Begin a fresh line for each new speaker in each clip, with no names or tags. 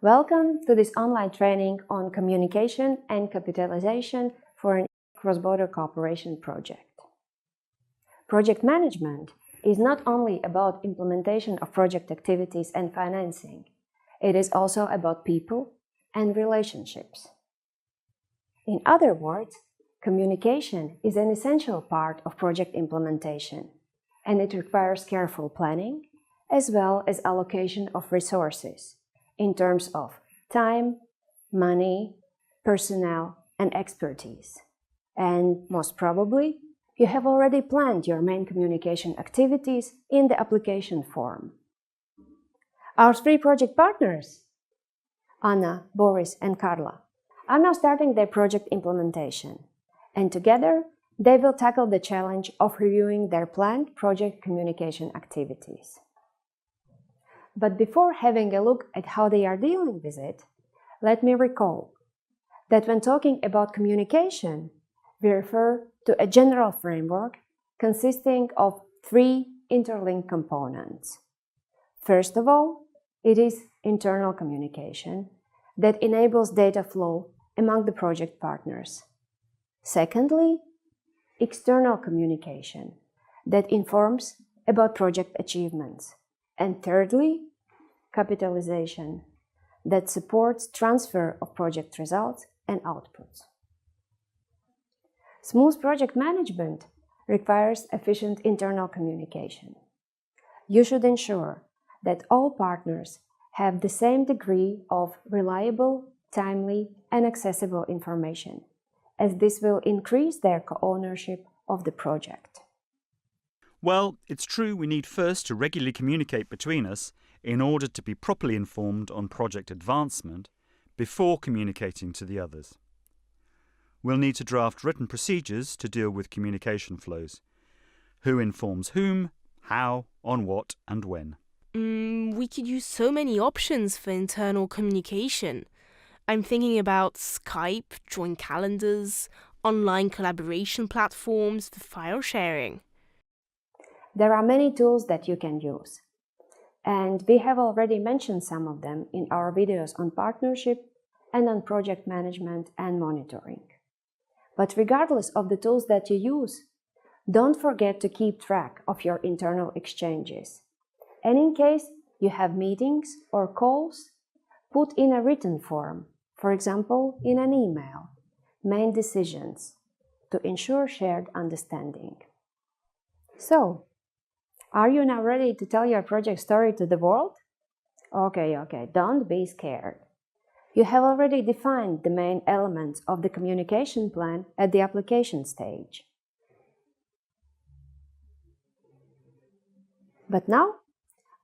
Welcome to this online training on communication and capitalization for a cross-border cooperation project. Project management is not only about implementation of project activities and financing, it is also about people and relationships. In other words, communication is an essential part of project implementation, and it requires careful planning as well as allocation of resources in terms of time, money, personnel, and expertise. And most probably, you have already planned your main communication activities in the application form. Our three project partners, Anna, Boris, and Carla, are now starting their project implementation, and together they will tackle the challenge of reviewing their planned project communication activities. But before having a look at how they are dealing with it, let me recall that when talking about communication, we refer to a general framework consisting of three interlinked components. First of all, it is internal communication that enables data flow among the project partners. Secondly, external communication that informs about project achievements. And thirdly, capitalization that supports transfer of project results and outputs. Smooth project management requires efficient internal communication. You should ensure that all partners have the same degree of reliable, timely, and accessible information, as this will increase their co-ownership of the project.
Well, it's true we need first to regularly communicate between us in order to be properly informed on project advancement before communicating to the others. We'll need to draft written procedures to deal with communication flows. Who informs whom, how, on what, and when.
We could use so many options for internal communication. I'm thinking about Skype, joint calendars, online collaboration platforms for file sharing.
There are many tools that you can use, and we have already mentioned some of them in our videos on partnership and on project management and monitoring. But regardless of the tools that you use, don't forget to keep track of your internal exchanges. And in case you have meetings or calls, put in a written form, for example, in an email, main decisions, to ensure shared understanding. So, are you now ready to tell your project story to the world? Okay, don't be scared. You have already defined the main elements of the communication plan at the application stage. But now,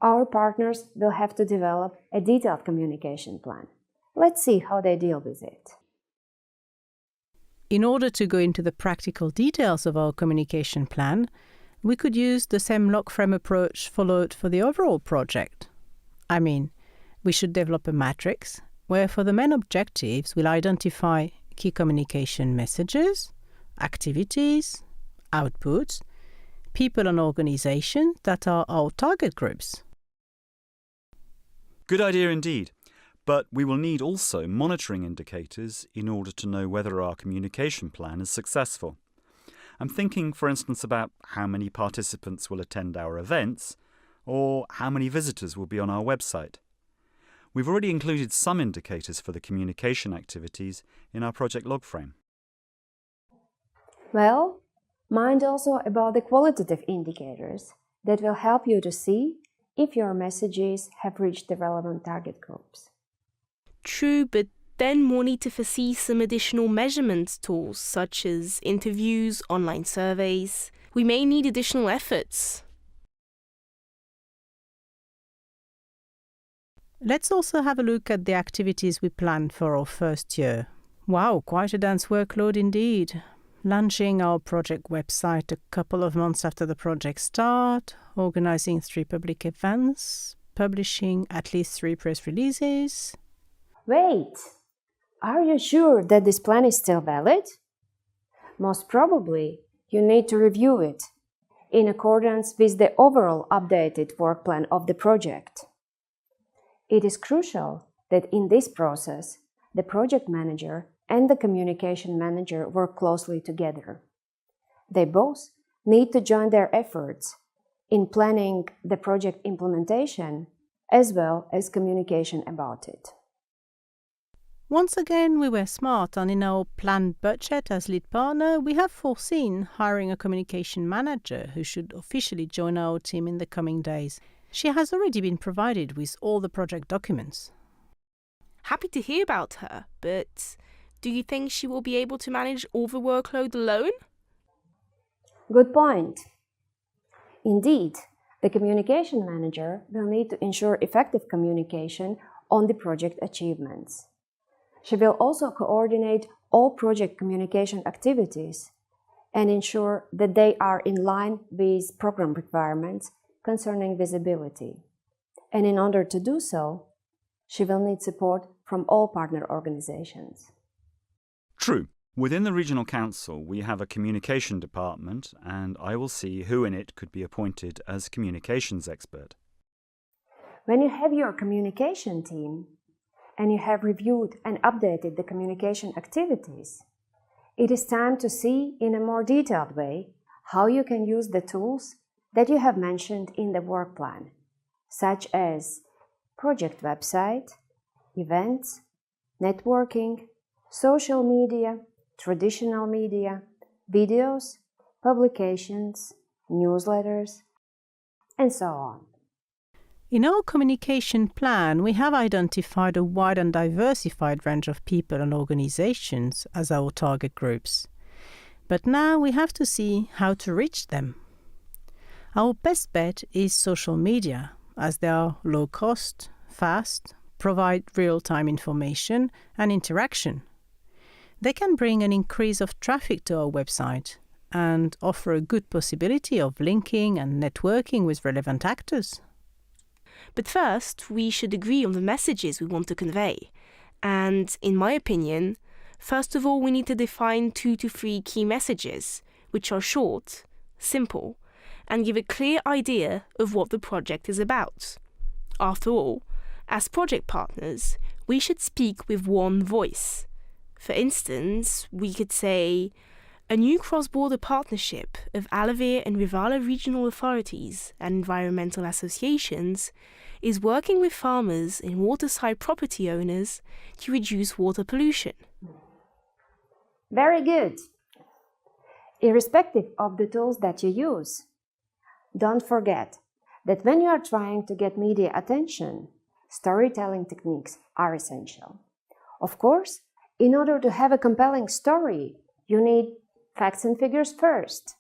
our partners will have to develop a detailed communication plan. Let's see how they deal with it.
In order to go into the practical details of our communication plan, we could use the same log frame approach followed for the overall project. I mean, we should develop a matrix where for the main objectives we'll identify key communication messages, activities, outputs, people and organizations that are our target groups.
Good idea indeed, but we will need also monitoring indicators in order to know whether our communication plan is successful. I'm thinking, for instance, about how many participants will attend our events or how many visitors will be on our website. We've already included some indicators for the communication activities in our project log frame.
Well, mind also about the qualitative indicators that will help you to see if your messages have reached the relevant target groups.
True, but then we'll need to foresee some additional measurement tools such as interviews, online surveys. We may need additional efforts.
Let's also have a look at the activities we planned for our first year. Wow, quite a dense workload indeed. Launching our project website a couple of months after the project start, organizing 3 public events, publishing at least 3 press releases.
Wait! Are you sure that this plan is still valid? Most probably, you need to review it in accordance with the overall updated work plan of the project. It is crucial that in this process, the project manager and the communication manager work closely together. They both need to join their efforts in planning the project implementation as well as communication about it.
Once again, we were smart, and in our planned budget as lead partner, we have foreseen hiring a communication manager who should officially join our team in the coming days. She has already been provided with all the project documents.
Happy to hear about her, but do you think she will be able to manage all the workload alone?
Good point. Indeed, the communication manager will need to ensure effective communication on the project achievements. She will also coordinate all project communication activities and ensure that they are in line with program requirements concerning visibility. And in order to do so, she will need support from all partner organizations.
True. Within the Regional Council, we have a communication department, and I will see who in it could be appointed as communications expert.
When you have your communication team, and you have reviewed and updated the communication activities, it is time to see in a more detailed way how you can use the tools that you have mentioned in the work plan, such as project website, events, networking, social media, traditional media, videos, publications, newsletters, and so on.
In our communication plan, we have identified a wide and diversified range of people and organizations as our target groups. But now we have to see how to reach them. Our best bet is social media, as they are low cost, fast, provide real-time information and interaction. They can bring an increase of traffic to our website and offer a good possibility of linking and networking with relevant actors.
But first, we should agree on the messages we want to convey. And in my opinion, first of all, we need to define 2 to 3 key messages, which are short, simple, and give a clear idea of what the project is about. After all, as project partners, we should speak with one voice. For instance, we could say, a new cross-border partnership of Alavir and Rivala regional authorities and environmental associations is working with farmers and waterside property owners to reduce water pollution.
Very good. Irrespective of the tools that you use, don't forget that when you are trying to get media attention, storytelling techniques are essential. Of course, in order to have a compelling story, you need facts and figures first.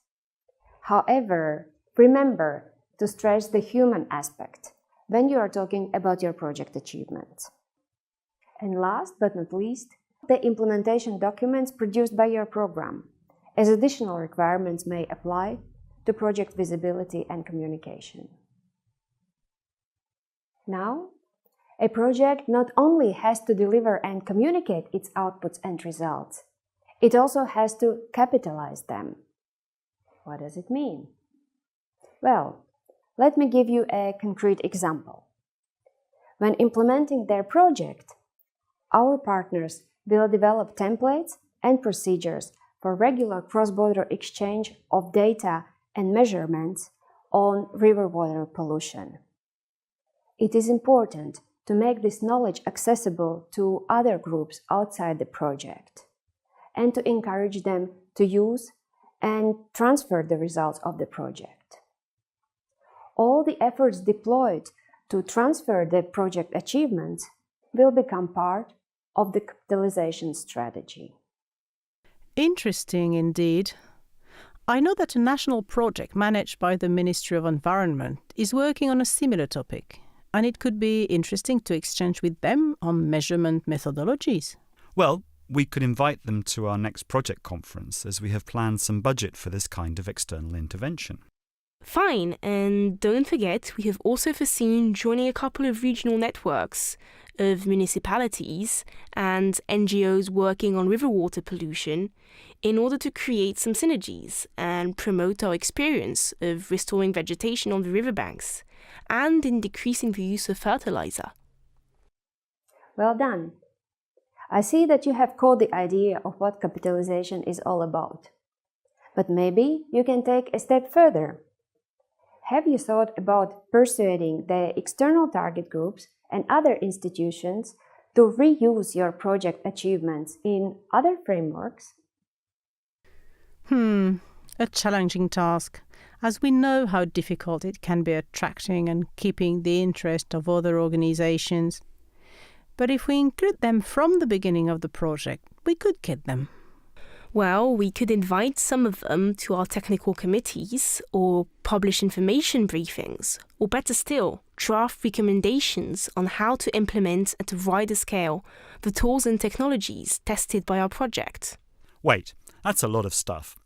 However, remember to stress the human aspect when you are talking about your project achievements. And last but not least, the implementation documents produced by your program, as additional requirements may apply to project visibility and communication. Now, a project not only has to deliver and communicate its outputs and results, it also has to capitalize them. What does it mean? Well, let me give you a concrete example. When implementing their project, our partners will develop templates and procedures for regular cross-border exchange of data and measurements on river water pollution. It is important to make this knowledge accessible to other groups outside the project and to encourage them to use and transfer the results of the project. All the efforts deployed to transfer the project achievements will become part of the capitalization strategy.
Interesting indeed. I know that a national project managed by the Ministry of Environment is working on a similar topic, and it could be interesting to exchange with them on measurement methodologies.
Well, we could invite them to our next project conference, as we have planned some budget for this kind of external intervention.
Fine, and don't forget, we have also foreseen joining a couple of regional networks of municipalities and NGOs working on river water pollution in order to create some synergies and promote our experience of restoring vegetation on the riverbanks and in decreasing the use of fertilizer.
Well done! I see that you have caught the idea of what capitalization is all about. But maybe you can take a step further. Have you thought about persuading the external target groups and other institutions to reuse your project achievements in other frameworks?
A challenging task, as we know how difficult it can be attracting and keeping the interest of other organizations. But if we include them from the beginning of the project, we could get them.
Well, we could invite some of them to our technical committees or publish information briefings, or better still, draft recommendations on how to implement at a wider scale the tools and technologies tested by our project.
Wait, that's a lot of stuff.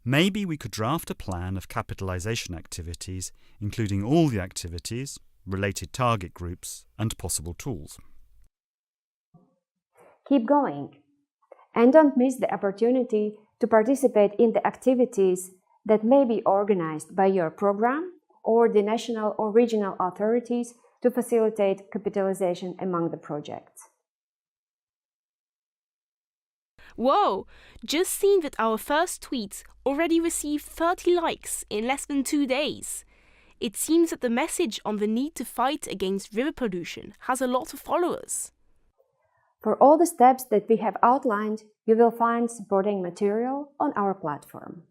Maybe we could draft a plan of capitalization activities, including all the activities, related target groups, and possible tools.
Keep going. And don't miss the opportunity to participate in the activities that may be organized by your program or the national or regional authorities to facilitate capitalization among the projects.
Whoa! Just seen that our first tweet already received 30 likes in less than 2 days. It seems that the message on the need to fight against river pollution has a lot of followers.
For all the steps that we have outlined, you will find supporting material on our platform.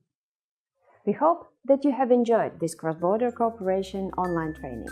We hope that you have enjoyed this cross-border cooperation online training.